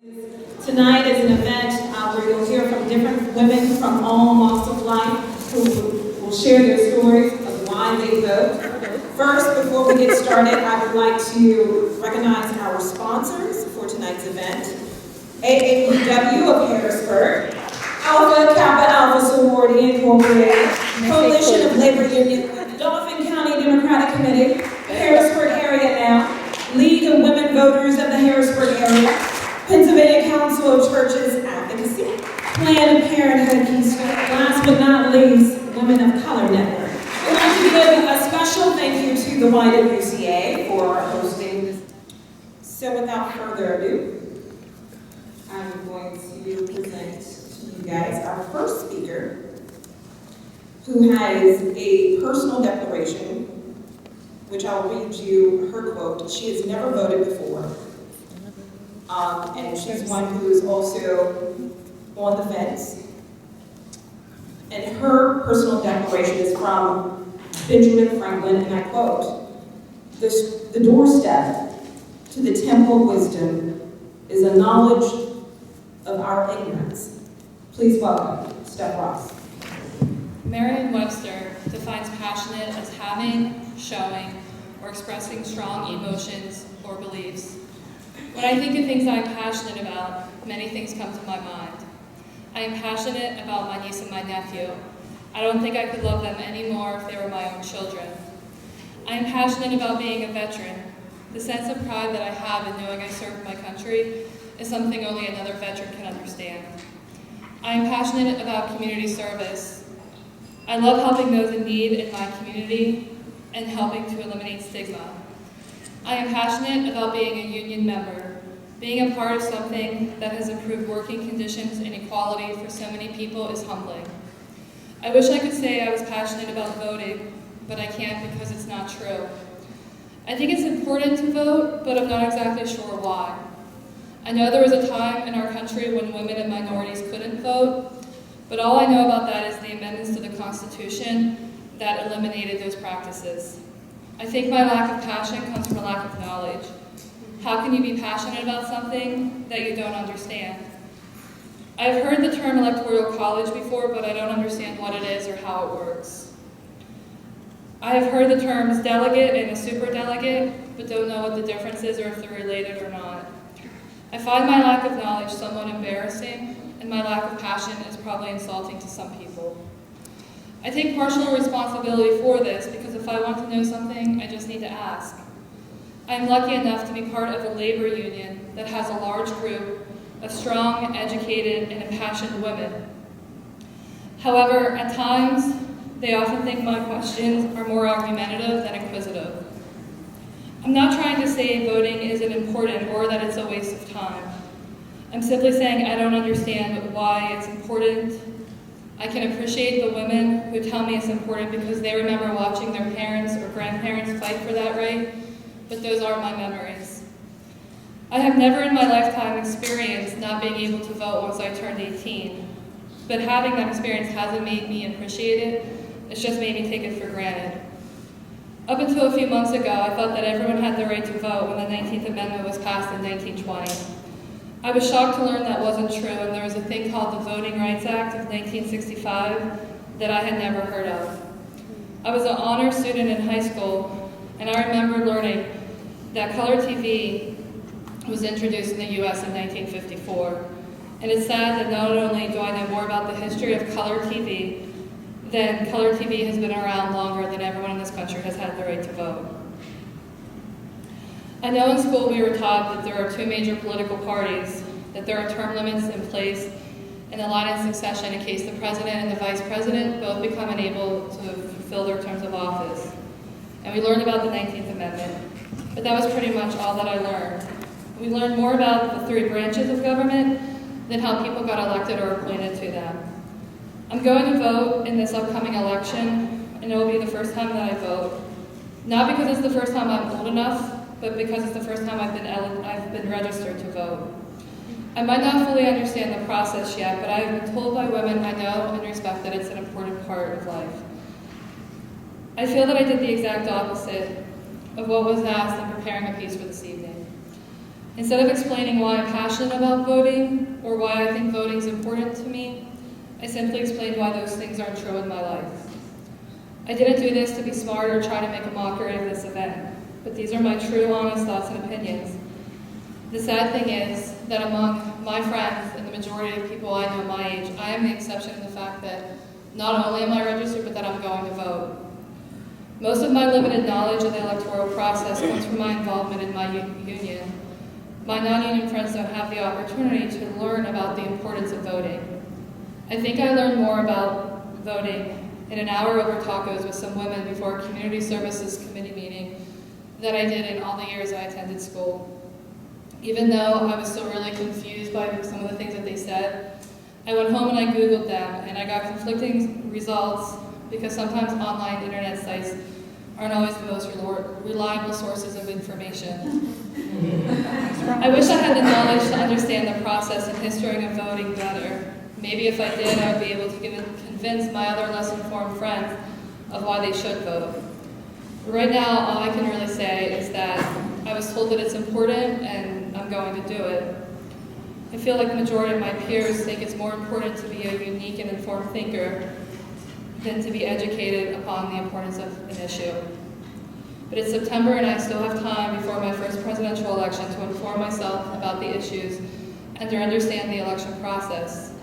Tonight is an event where you'll hear from different women from all walks of life who will share their stories of why they vote. First, before we get started, I would like to recognize our sponsors for tonight's event. YWCA of Harrisburg, Alpha Kappa Alpha Sorority Incorporated, Coalition of Labor Union, Dauphin County Democratic Committee, Harrisburg Area Now, League of Women Voters of the Harrisburg Area, Pennsylvania Council of Churches Advocacy, Planned Parenthood Keystone, last but not least, Women of Color Network. We'd like to give a special thank you to the YWCA for hosting this. So without further ado, I'm going to present to you guys our first speaker, who has a personal declaration, which I'll read you her quote. She has never voted before. And she's one who's also on the fence. And her personal declaration is from Benjamin Franklin, and I quote, "The doorstep to the temple of wisdom is a knowledge of our ignorance." Please welcome Steph Ross. Merriam-Webster defines passionate as having, showing, or expressing strong emotions or beliefs. When I think of things I'm passionate about, many things come to my mind. I am passionate about my niece and my nephew. I don't think I could love them any more if they were my own children. I am passionate about being a veteran. The sense of pride that I have in knowing I served my country is something only another veteran can understand. I am passionate about community service. I love helping those in need in my community and helping to eliminate stigma. I am passionate about being a union member. Being a part of something that has improved working conditions and equality for so many people is humbling. I wish I could say I was passionate about voting, but I can't because it's not true. I think it's important to vote, but I'm not exactly sure why. I know there was a time in our country when women and minorities couldn't vote, but all I know about that is the amendments to the Constitution that eliminated those practices. I think my lack of passion comes from a lack of knowledge. How can you be passionate about something that you don't understand? I've heard the term electoral college before, but I don't understand what it is or how it works. I have heard the terms delegate and a superdelegate, but don't know what the difference is or if they're related or not. I find my lack of knowledge somewhat embarrassing, and my lack of passion is probably insulting to some people. I take partial responsibility for this because if I want to know something, I just need to ask. I am lucky enough to be part of a labor union that has a large group of strong, educated, and impassioned women. However, at times, they often think my questions are more argumentative than inquisitive. I'm not trying to say voting isn't important or that it's a waste of time. I'm simply saying I don't understand why it's important. I can appreciate the women who tell me it's important because they remember watching their parents or grandparents fight for that right, but those aren't my memories. I have never in my lifetime experienced not being able to vote once I turned 18, but having that experience hasn't made me appreciate it, it's just made me take it for granted. Up until a few months ago, I thought that everyone had the right to vote when the 19th Amendment was passed in 1920. I was shocked to learn that wasn't true, and there was a thing called the Voting Rights Act of 1965 that I had never heard of. I was an honor student in high school, and I remember learning that color TV was introduced in the US in 1954. And it's sad that not only do I know more about the history of color TV, then color TV has been around longer than everyone in this country has had the right to vote. I know in school we were taught that there are two major political parties, that there are term limits in place, and a line in succession in case the president and the vice president both become unable to fulfill their terms of office. And we learned about the 19th Amendment, but that was pretty much all that I learned. We learned more about the three branches of government than how people got elected or appointed to them. I'm going to vote in this upcoming election, and it will be the first time that I vote. Not because it's the first time I'm old enough, but because it's the first time I've been registered to vote. I might not fully understand the process yet, but I have been told by women I know and respect that it's an important part of life. I feel that I did the exact opposite of what was asked in preparing a piece for this evening. Instead of explaining why I'm passionate about voting or why I think voting is important to me, I simply explained why those things aren't true in my life. I didn't do this to be smart or try to make a mockery of this event, but these are my true, honest thoughts and opinions. The sad thing is that among my friends and the majority of people I know my age, I am the exception in the fact that not only am I registered, but that I'm going to vote. Most of my limited knowledge of the electoral process comes from my involvement in my union. My non-union friends don't have the opportunity to learn about the importance of voting. I think I learned more about voting in an hour over tacos with some women before a community services committee meeting than I did in all the years I attended school. Even though I was still really confused by some of the things that they said, I went home and I Googled them, and I got conflicting results because sometimes online internet sites aren't always the most reliable sources of information. I wish I had the knowledge to understand the process and history of voting better. Maybe if I did, I would be able to convince my other less informed friends of why they should vote. But right now, all I can really say is that I was told that it's important and I'm going to do it. I feel like the majority of my peers think it's more important to be a unique and informed thinker than to be educated upon the importance of an issue. But it's September and I still have time before my first presidential election to inform myself about the issues and to understand the election process.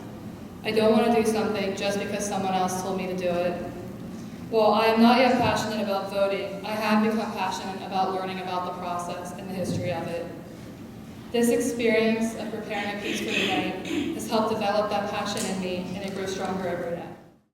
I don't want to do something just because someone else told me to do it. While I am not yet passionate about voting, I have become passionate about learning about the process and the history of it. This experience of preparing a piece for the night has helped develop that passion in me, and it grows stronger every day.